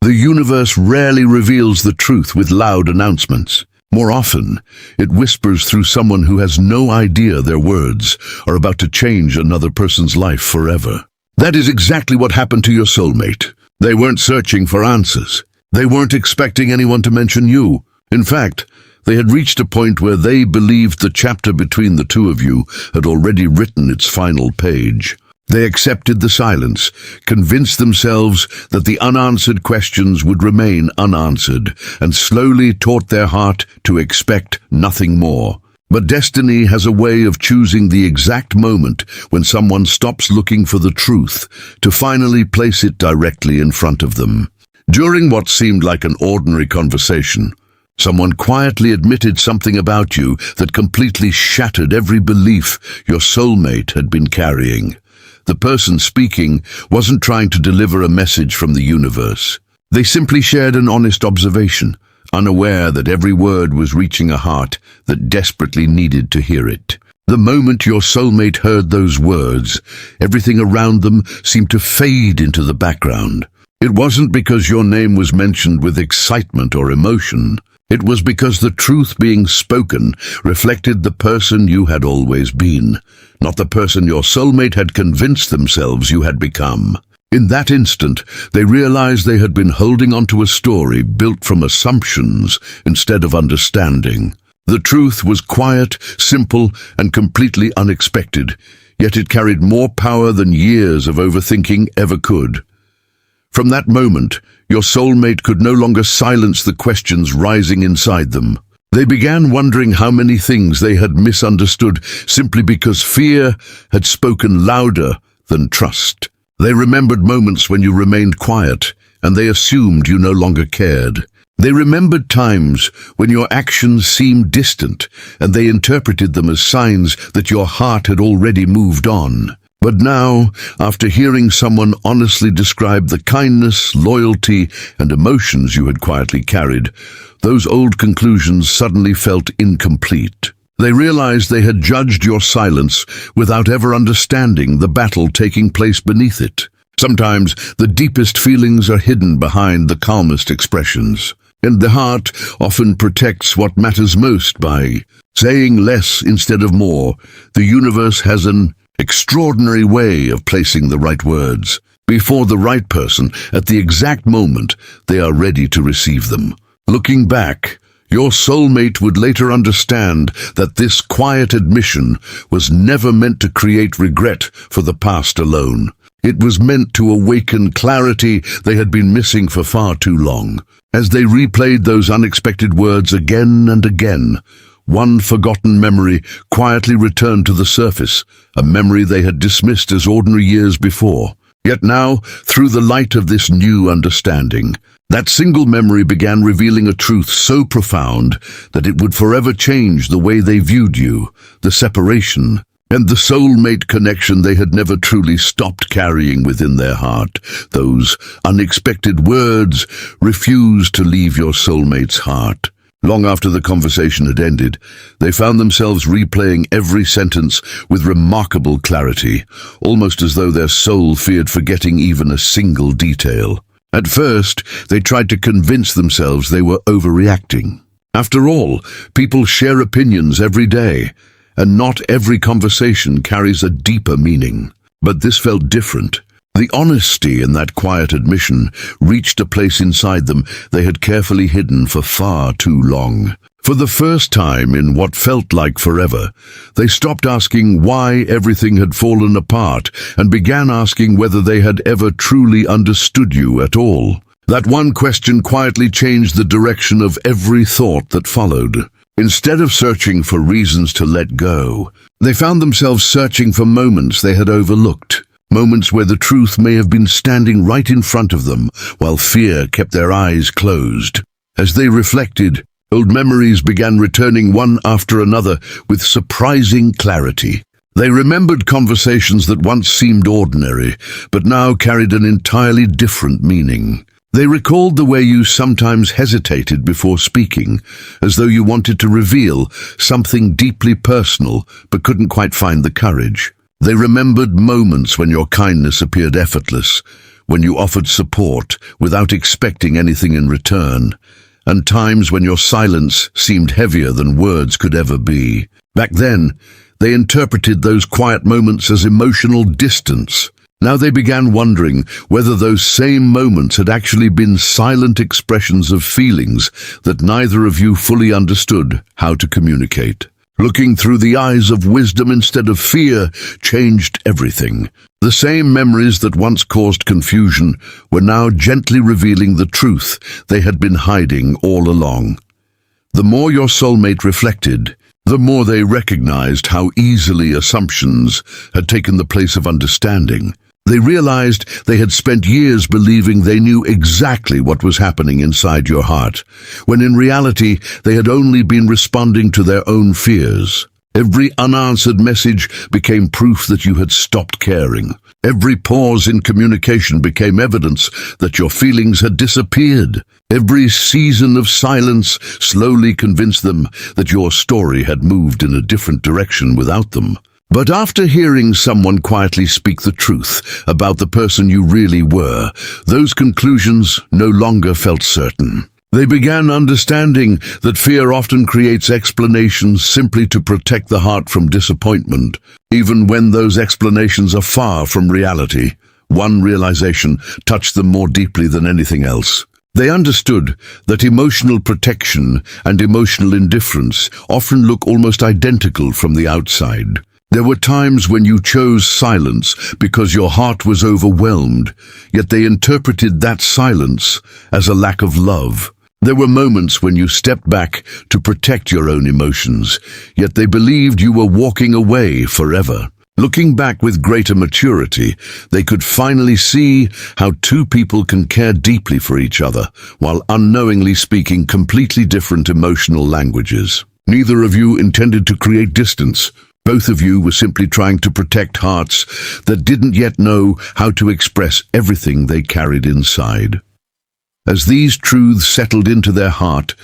The universe rarely reveals the truth with loud announcements. More often, it whispers through someone who has no idea their words are about to change another person's life forever. That is exactly what happened to your soulmate. They weren't searching for answers. They weren't expecting anyone to mention you. In fact, they had reached a point where they believed the chapter between the two of you had already written its final page. They accepted the silence, convinced themselves that the unanswered questions would remain unanswered, and slowly taught their heart to expect nothing more. But destiny has a way of choosing the exact moment when someone stops looking for the truth to finally place it directly in front of them. During what seemed like an ordinary conversation, someone quietly admitted something about you that completely shattered every belief your soulmate had been carrying. The person speaking wasn't trying to deliver a message from the universe. They simply shared an honest observation, unaware that every word was reaching a heart that desperately needed to hear it. The moment your soulmate heard those words, everything around them seemed to fade into the background. It wasn't because your name was mentioned with excitement or emotion. It was because the truth being spoken reflected the person you had always been, not the person your soulmate had convinced themselves you had become. In that instant, they realized they had been holding onto a story built from assumptions instead of understanding. The truth was quiet, simple, and completely unexpected, yet it carried more power than years of overthinking ever could. From that moment, your soulmate could no longer silence the questions rising inside them. They began wondering how many things they had misunderstood simply because fear had spoken louder than trust. They remembered moments when you remained quiet, and they assumed you no longer cared. They remembered times when your actions seemed distant, and they interpreted them as signs that your heart had already moved on. But now, after hearing someone honestly describe the kindness, loyalty, and emotions you had quietly carried, those old conclusions suddenly felt incomplete. They realized they had judged your silence without ever understanding the battle taking place beneath it. Sometimes the deepest feelings are hidden behind the calmest expressions, and the heart often protects what matters most by saying less instead of more. The universe has an extraordinary way of placing the right words before the right person at the exact moment they are ready to receive them. Looking back, your soulmate would later understand that this quiet admission was never meant to create regret for the past alone. It was meant to awaken clarity they had been missing for far too long. As they replayed those unexpected words again and again, one forgotten memory quietly returned to the surface, a memory they had dismissed as ordinary years before. Yet now, through the light of this new understanding, that single memory began revealing a truth so profound that it would forever change the way they viewed you, the separation, and the soulmate connection they had never truly stopped carrying within their heart. Those unexpected words refused to leave your soulmate's heart. Long after the conversation had ended, they found themselves replaying every sentence with remarkable clarity, almost as though their soul feared forgetting even a single detail. At first, they tried to convince themselves they were overreacting. After all, people share opinions every day, and not every conversation carries a deeper meaning. But this felt different. The honesty in that quiet admission reached a place inside them they had carefully hidden for far too long. For the first time in what felt like forever, they stopped asking why everything had fallen apart and began asking whether they had ever truly understood you at all. That one question quietly changed the direction of every thought that followed. Instead of searching for reasons to let go, they found themselves searching for moments they had overlooked. Moments where the truth may have been standing right in front of them, while fear kept their eyes closed. As they reflected, old memories began returning one after another with surprising clarity. They remembered conversations that once seemed ordinary, but now carried an entirely different meaning. They recalled the way you sometimes hesitated before speaking, as though you wanted to reveal something deeply personal but couldn't quite find the courage. They remembered moments when your kindness appeared effortless, when you offered support without expecting anything in return, and times when your silence seemed heavier than words could ever be. Back then, they interpreted those quiet moments as emotional distance. Now they began wondering whether those same moments had actually been silent expressions of feelings that neither of you fully understood how to communicate. Looking through the eyes of wisdom instead of fear changed everything. The same memories that once caused confusion were now gently revealing the truth they had been hiding all along. The more your soulmate reflected, the more they recognized how easily assumptions had taken the place of understanding. They realized they had spent years believing they knew exactly what was happening inside your heart, when in reality they had only been responding to their own fears. Every unanswered message became proof that you had stopped caring. Every pause in communication became evidence that your feelings had disappeared. Every season of silence slowly convinced them that your story had moved in a different direction without them. But after hearing someone quietly speak the truth about the person you really were, those conclusions no longer felt certain. They began understanding that fear often creates explanations simply to protect the heart from disappointment, even when those explanations are far from reality. One realization touched them more deeply than anything else. They understood that emotional protection and emotional indifference often look almost identical from the outside. There were times when you chose silence because your heart was overwhelmed, yet they interpreted that silence as a lack of love. There were moments when you stepped back to protect your own emotions, yet they believed you were walking away forever. Looking back with greater maturity, they could finally see how two people can care deeply for each other, while unknowingly speaking completely different emotional languages. Neither of you intended to create distance. Both of you were simply trying to protect hearts that didn't yet know how to express everything they carried inside. As these truths settled into their heart,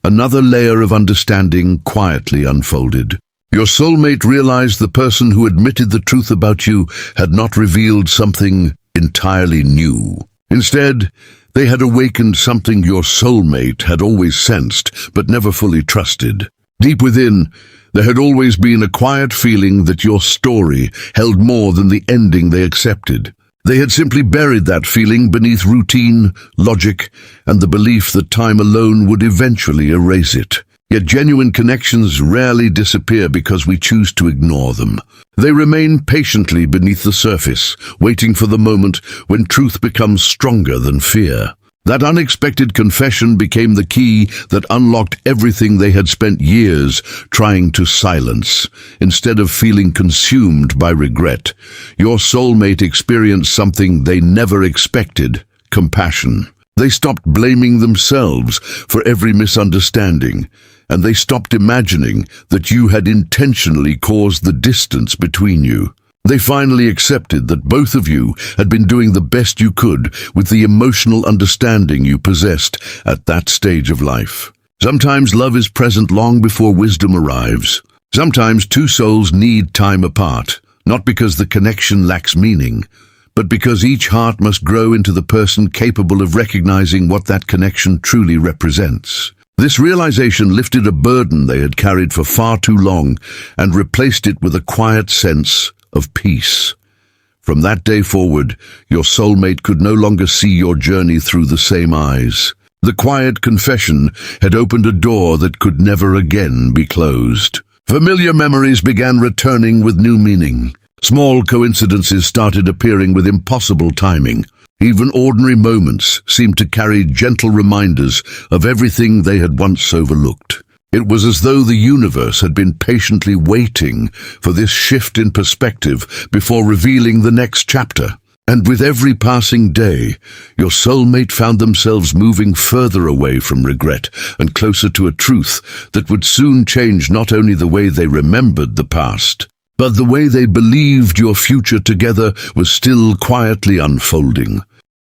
another layer of understanding quietly unfolded. Your soulmate realized the person who admitted the truth about you had not revealed something entirely new. Instead, they had awakened something your soulmate had always sensed but never fully trusted. Deep within, there had always been a quiet feeling that your story held more than the ending they accepted. They had simply buried that feeling beneath routine, logic, and the belief that time alone would eventually erase it. Yet genuine connections rarely disappear because we choose to ignore them. They remain patiently beneath the surface, waiting for the moment when truth becomes stronger than fear. That unexpected confession became the key that unlocked everything they had spent years trying to silence. Instead of feeling consumed by regret, your soulmate experienced something they never expected: compassion. They stopped blaming themselves for every misunderstanding, and they stopped imagining that you had intentionally caused the distance between you. They finally accepted that both of you had been doing the best you could with the emotional understanding you possessed at that stage of life. Sometimes love is present long before wisdom arrives. Sometimes two souls need time apart, not because the connection lacks meaning, but because each heart must grow into the person capable of recognizing what that connection truly represents. This realization lifted a burden they had carried for far too long and replaced it with a quiet sense of peace. From that day forward, your soulmate could no longer see your journey through the same eyes. The quiet confession had opened a door that could never again be closed. Familiar memories began returning with new meaning. Small coincidences started appearing with impossible timing. Even ordinary moments seemed to carry gentle reminders of everything they had once overlooked. It was as though the universe had been patiently waiting for this shift in perspective before revealing the next chapter. And with every passing day, your soulmate found themselves moving further away from regret and closer to a truth that would soon change not only the way they remembered the past, but the way they believed your future together was still quietly unfolding.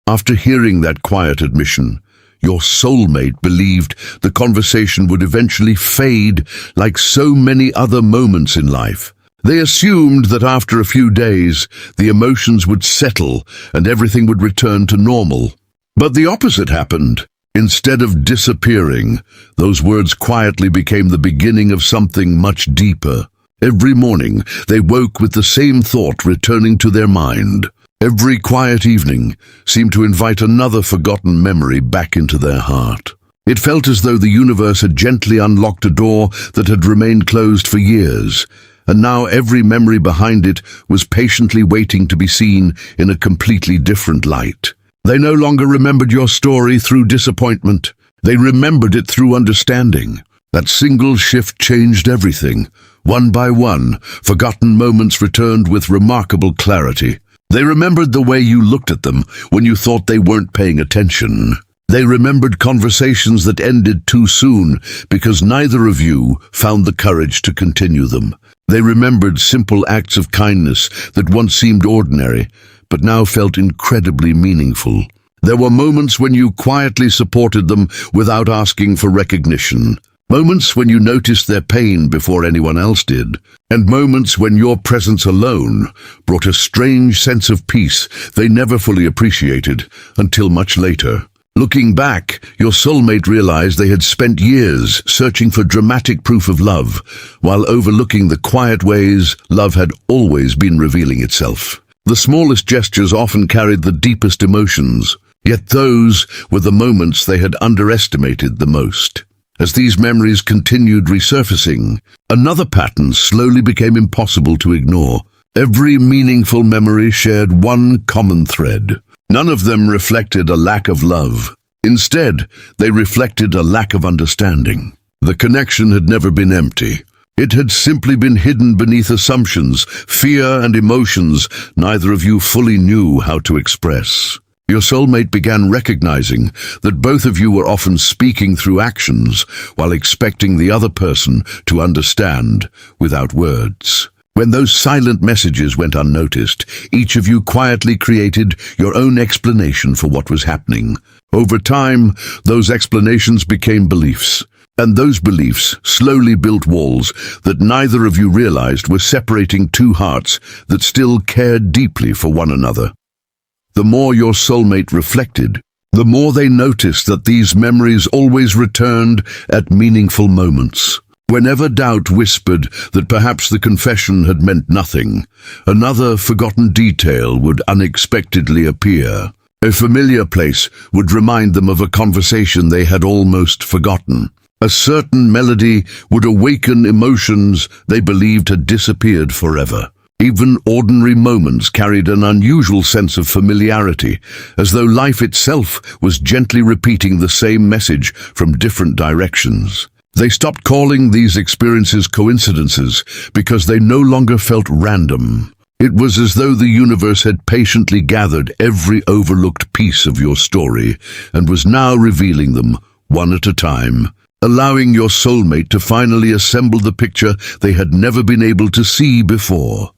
After hearing that quiet admission, your soulmate believed the conversation would eventually fade like so many other moments in life. They assumed that after a few days, the emotions would settle and everything would return to normal. But the opposite happened. Instead of disappearing, those words quietly became the beginning of something much deeper. Every morning, they woke with the same thought returning to their mind. Every quiet evening seemed to invite another forgotten memory back into their heart. It felt as though the universe had gently unlocked a door that had remained closed for years, and now every memory behind it was patiently waiting to be seen in a completely different light. They no longer remembered your story through disappointment. They remembered it through understanding. That single shift changed everything. One by one, forgotten moments returned with remarkable clarity. They remembered the way you looked at them when you thought they weren't paying attention. They remembered conversations that ended too soon because neither of you found the courage to continue them. They remembered simple acts of kindness that once seemed ordinary, but now felt incredibly meaningful. There were moments when you quietly supported them without asking for recognition. Moments when you noticed their pain before anyone else did. And moments when your presence alone brought a strange sense of peace they never fully appreciated until much later. Looking back, your soulmate realized they had spent years searching for dramatic proof of love, while overlooking the quiet ways love had always been revealing itself. The smallest gestures often carried the deepest emotions, yet those were the moments they had underestimated the most. As these memories continued resurfacing, another pattern slowly became impossible to ignore. Every meaningful memory shared one common thread. None of them reflected a lack of love. Instead, they reflected a lack of understanding. The connection had never been empty. It had simply been hidden beneath assumptions, fear, and emotions neither of you fully knew how to express. Your soulmate began recognizing that both of you were often speaking through actions while expecting the other person to understand without words. When those silent messages went unnoticed, each of you quietly created your own explanation for what was happening. Over time, those explanations became beliefs. And those beliefs slowly built walls that neither of you realized were separating two hearts that still cared deeply for one another. The more your soulmate reflected, the more they noticed that these memories always returned at meaningful moments. Whenever doubt whispered that perhaps the confession had meant nothing, another forgotten detail would unexpectedly appear. A familiar place would remind them of a conversation they had almost forgotten. A certain melody would awaken emotions they believed had disappeared forever. Even ordinary moments carried an unusual sense of familiarity, as though life itself was gently repeating the same message from different directions. They stopped calling these experiences coincidences because they no longer felt random. It was as though the universe had patiently gathered every overlooked piece of your story and was now revealing them one at a time, allowing your soulmate to finally assemble the picture they had never been able to see before.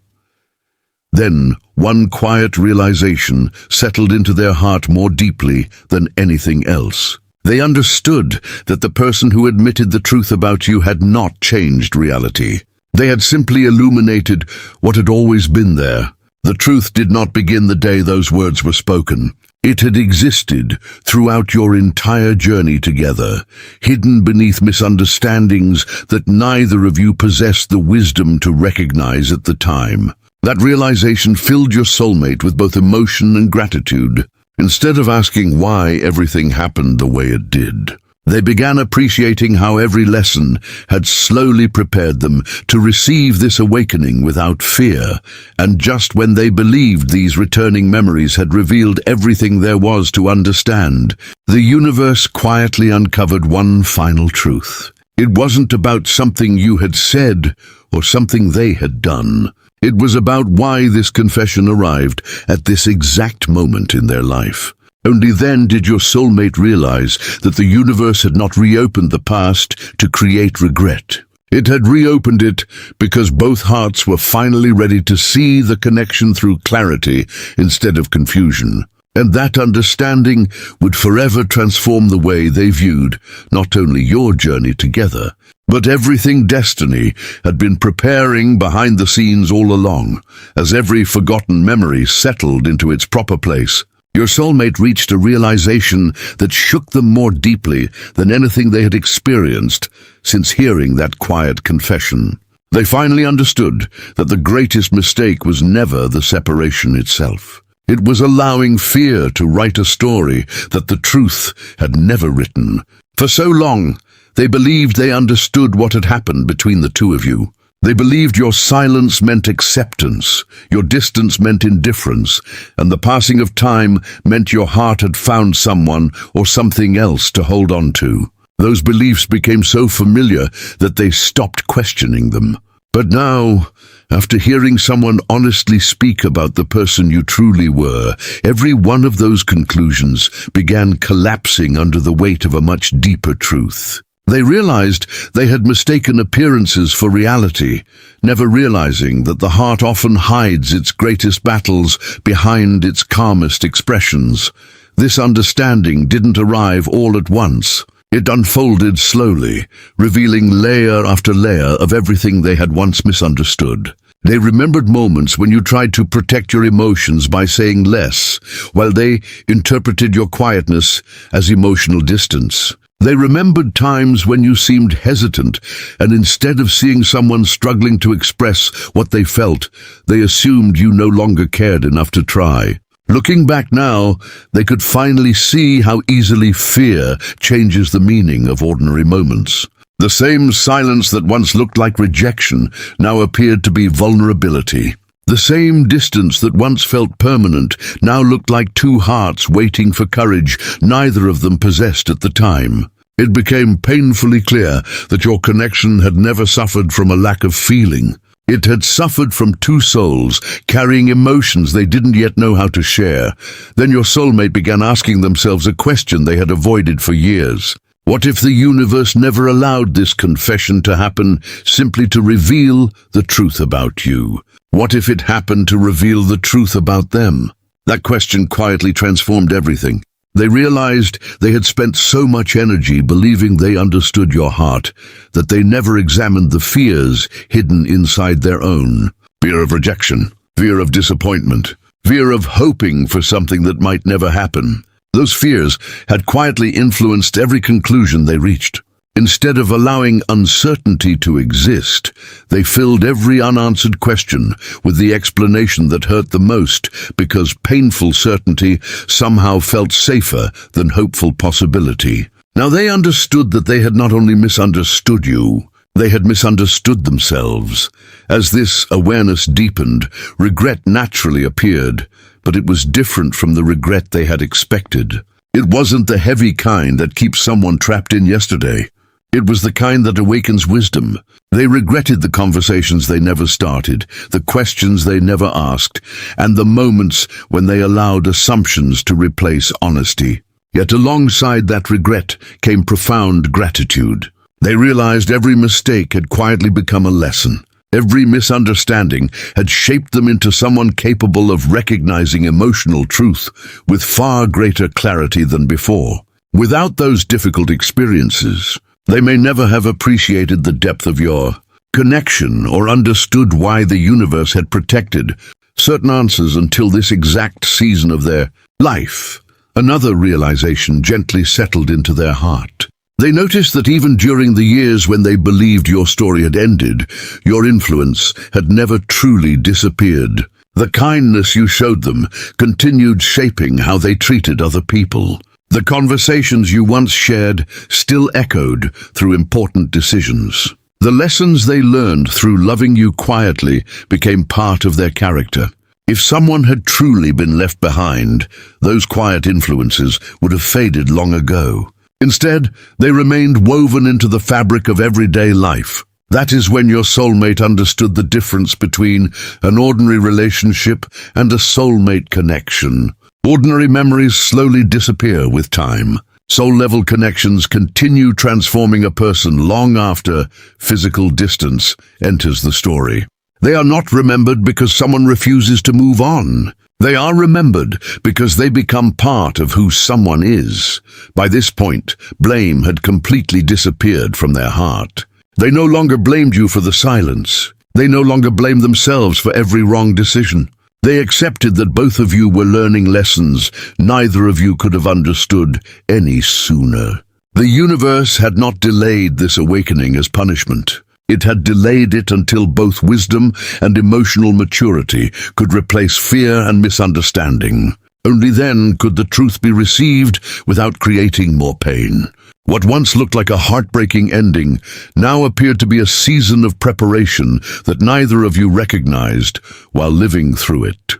Then, one quiet realization settled into their heart more deeply than anything else. They understood that the person who admitted the truth about you had not changed reality. They had simply illuminated what had always been there. The truth did not begin the day those words were spoken. It had existed throughout your entire journey together, hidden beneath misunderstandings that neither of you possessed the wisdom to recognize at the time. That realization filled your soulmate with both emotion and gratitude. Instead of asking why everything happened the way it did, they began appreciating how every lesson had slowly prepared them to receive this awakening without fear. And just when they believed these returning memories had revealed everything there was to understand, the universe quietly uncovered one final truth. It wasn't about something you had said or something they had done. It was about why this confession arrived at this exact moment in their life. Only then did your soulmate realize that the universe had not reopened the past to create regret. It had reopened it because both hearts were finally ready to see the connection through clarity instead of confusion. And that understanding would forever transform the way they viewed not only your journey together, But everything destiny had been preparing behind the scenes all along, as every forgotten memory settled into its proper place. Your soulmate reached a realization that shook them more deeply than anything they had experienced since hearing that quiet confession. They finally understood that the greatest mistake was never the separation itself. It was allowing fear to write a story that the truth had never written. For so long, they believed they understood what had happened between the two of you. They believed your silence meant acceptance, your distance meant indifference, and the passing of time meant your heart had found someone or something else to hold on to. Those beliefs became so familiar that they stopped questioning them. But now, after hearing someone honestly speak about the person you truly were, every one of those conclusions began collapsing under the weight of a much deeper truth. They realized they had mistaken appearances for reality, never realizing that the heart often hides its greatest battles behind its calmest expressions. This understanding didn't arrive all at once. It unfolded slowly, revealing layer after layer of everything they had once misunderstood. They remembered moments when you tried to protect your emotions by saying less, while they interpreted your quietness as emotional distance. They remembered times when you seemed hesitant, and instead of seeing someone struggling to express what they felt, they assumed you no longer cared enough to try. Looking back now, they could finally see how easily fear changes the meaning of ordinary moments. The same silence that once looked like rejection now appeared to be vulnerability. The same distance that once felt permanent now looked like two hearts waiting for courage neither of them possessed at the time. It became painfully clear that your connection had never suffered from a lack of feeling. It had suffered from two souls carrying emotions they didn't yet know how to share. Then your soulmate began asking themselves a question they had avoided for years. What if the universe never allowed this confession to happen simply to reveal the truth about you? What if it happened to reveal the truth about them? That question quietly transformed everything. They realized they had spent so much energy believing they understood your heart that they never examined the fears hidden inside their own. Fear of rejection, fear of disappointment, fear of hoping for something that might never happen. Those fears had quietly influenced every conclusion they reached. Instead of allowing uncertainty to exist, they filled every unanswered question with the explanation that hurt the most, because painful certainty somehow felt safer than hopeful possibility. Now they understood that they had not only misunderstood you, they had misunderstood themselves. As this awareness deepened, regret naturally appeared, but it was different from the regret they had expected. It wasn't the heavy kind that keeps someone trapped in yesterday. It was the kind that awakens wisdom. They regretted the conversations they never started, the questions they never asked, and the moments when they allowed assumptions to replace honesty. Yet alongside that regret came profound gratitude. They realized every mistake had quietly become a lesson. Every misunderstanding had shaped them into someone capable of recognizing emotional truth with far greater clarity than before. Without those difficult experiences, they may never have appreciated the depth of your connection or understood why the universe had protected certain answers until this exact season of their life. Another realization gently settled into their heart. They noticed that even during the years when they believed your story had ended, your influence had never truly disappeared. The kindness you showed them continued shaping how they treated other people. The conversations you once shared still echoed through important decisions. The lessons they learned through loving you quietly became part of their character. If someone had truly been left behind, those quiet influences would have faded long ago. Instead, they remained woven into the fabric of everyday life. That is when your soulmate understood the difference between an ordinary relationship and a soulmate connection. Ordinary memories slowly disappear with time. Soul-level connections continue transforming a person long after physical distance enters the story. They are not remembered because someone refuses to move on. They are remembered because they become part of who someone is. By this point, blame had completely disappeared from their heart. They no longer blamed you for the silence. They no longer blamed themselves for every wrong decision. They accepted that both of you were learning lessons neither of you could have understood any sooner. The universe had not delayed this awakening as punishment. It had delayed it until both wisdom and emotional maturity could replace fear and misunderstanding. Only then could the truth be received without creating more pain. What once looked like a heartbreaking ending now appeared to be a season of preparation that neither of you recognized while living through it.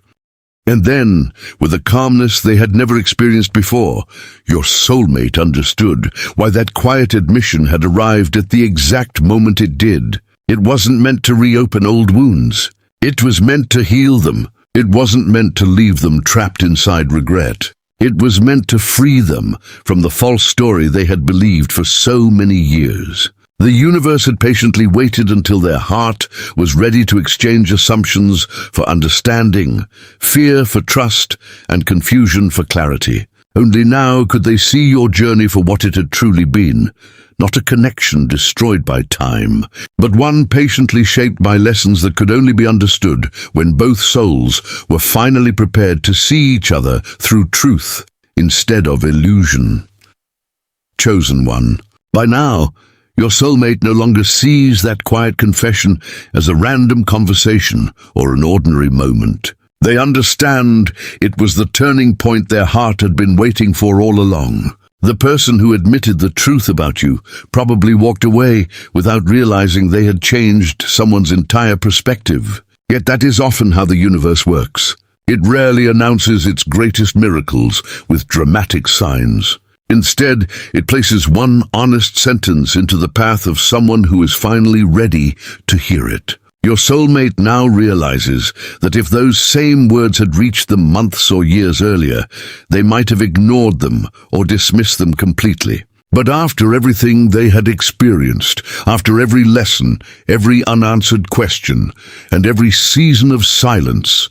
And then, with a calmness they had never experienced before, your soulmate understood why that quiet admission had arrived at the exact moment it did. It wasn't meant to reopen old wounds. It was meant to heal them. It wasn't meant to leave them trapped inside regret. It was meant to free them from the false story they had believed for so many years. The universe had patiently waited until their heart was ready to exchange assumptions for understanding, fear for trust, and confusion for clarity. Only now could they see your journey for what it had truly been, not a connection destroyed by time, but one patiently shaped by lessons that could only be understood when both souls were finally prepared to see each other through truth instead of illusion. Chosen one. By now, your soulmate no longer sees that quiet confession as a random conversation or an ordinary moment. They understand it was the turning point their heart had been waiting for all along. The person who admitted the truth about you probably walked away without realizing they had changed someone's entire perspective. Yet that is often how the universe works. It rarely announces its greatest miracles with dramatic signs. Instead, it places one honest sentence into the path of someone who is finally ready to hear it. Your soulmate now realizes that if those same words had reached them months or years earlier, they might have ignored them or dismissed them completely. But after everything they had experienced, after every lesson, every unanswered question, and every season of silence,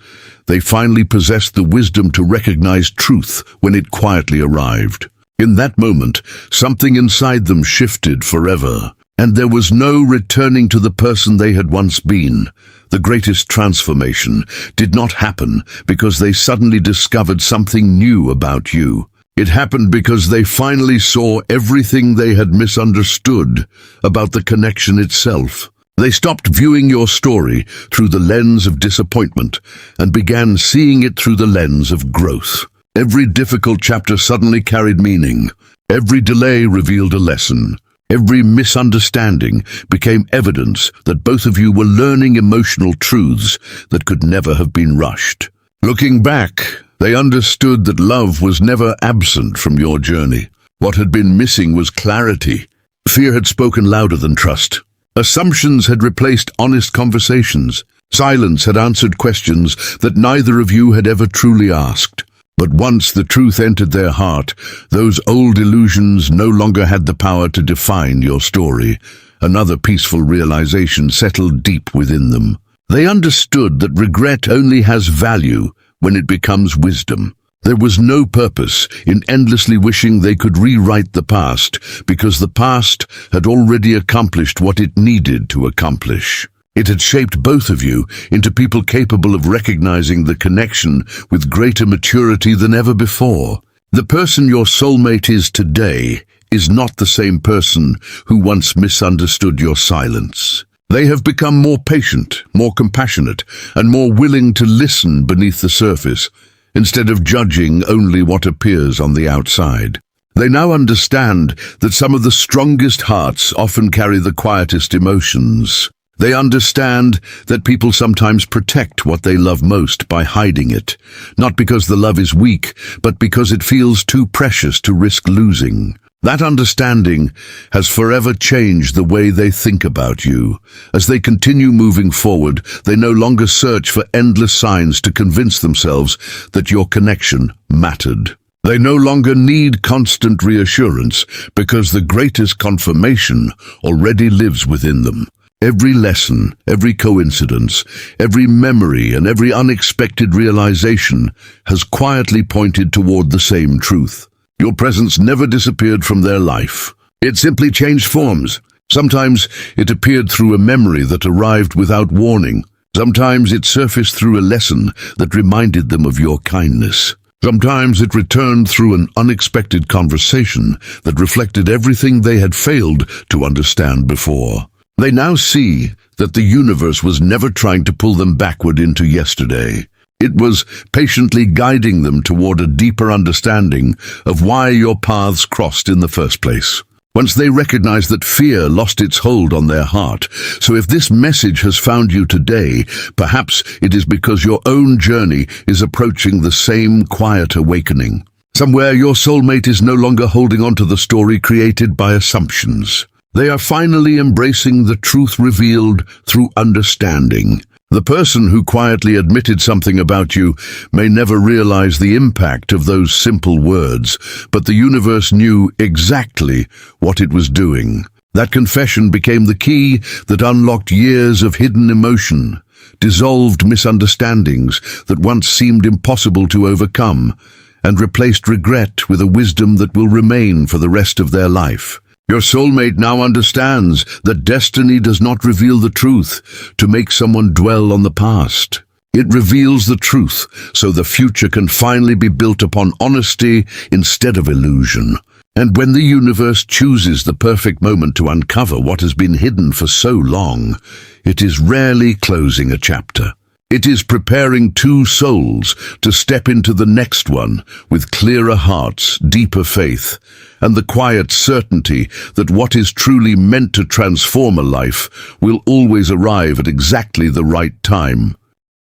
they finally possessed the wisdom to recognize truth when it quietly arrived. In that moment, something inside them shifted forever. And there was no returning to the person they had once been. The greatest transformation did not happen because they suddenly discovered something new about you. It happened because they finally saw everything they had misunderstood about the connection itself. They stopped viewing your story through the lens of disappointment and began seeing it through the lens of growth. Every difficult chapter suddenly carried meaning. Every delay revealed a lesson. Every misunderstanding became evidence that both of you were learning emotional truths that could never have been rushed. Looking back, they understood that love was never absent from your journey. What had been missing was clarity. Fear had spoken louder than trust. Assumptions had replaced honest conversations. Silence had answered questions that neither of you had ever truly asked. But once the truth entered their heart, those old illusions no longer had the power to define your story. Another peaceful realization settled deep within them. They understood that regret only has value when it becomes wisdom. There was no purpose in endlessly wishing they could rewrite the past, because the past had already accomplished what it needed to accomplish. It had shaped both of you into people capable of recognizing the connection with greater maturity than ever before. The person your soulmate is today is not the same person who once misunderstood your silence. They have become more patient, more compassionate, and more willing to listen beneath the surface, instead of judging only what appears on the outside. They now understand that some of the strongest hearts often carry the quietest emotions. They understand that people sometimes protect what they love most by hiding it, not because the love is weak, but because it feels too precious to risk losing. That understanding has forever changed the way they think about you. As they continue moving forward, they no longer search for endless signs to convince themselves that your connection mattered. They no longer need constant reassurance because the greatest confirmation already lives within them. Every lesson, every coincidence, every memory, and every unexpected realization has quietly pointed toward the same truth. Your presence never disappeared from their life. It simply changed forms. Sometimes it appeared through a memory that arrived without warning. Sometimes it surfaced through a lesson that reminded them of your kindness. Sometimes it returned through an unexpected conversation that reflected everything they had failed to understand before. They now see that the universe was never trying to pull them backward into yesterday. It was patiently guiding them toward a deeper understanding of why your paths crossed in the first place. Once they recognize that fear lost its hold on their heart. So if this message has found you today, perhaps it is because your own journey is approaching the same quiet awakening. Somewhere your soulmate is no longer holding on to the story created by assumptions. They are finally embracing the truth revealed through understanding. The person who quietly admitted something about you may never realize the impact of those simple words, but the universe knew exactly what it was doing. That confession became the key that unlocked years of hidden emotion, dissolved misunderstandings that once seemed impossible to overcome, and replaced regret with a wisdom that will remain for the rest of their life. Your soulmate now understands that destiny does not reveal the truth to make someone dwell on the past. It reveals the truth so the future can finally be built upon honesty instead of illusion. And when the universe chooses the perfect moment to uncover what has been hidden for so long, it is rarely closing a chapter. It is preparing two souls to step into the next one with clearer hearts, deeper faith, and the quiet certainty that what is truly meant to transform a life will always arrive at exactly the right time.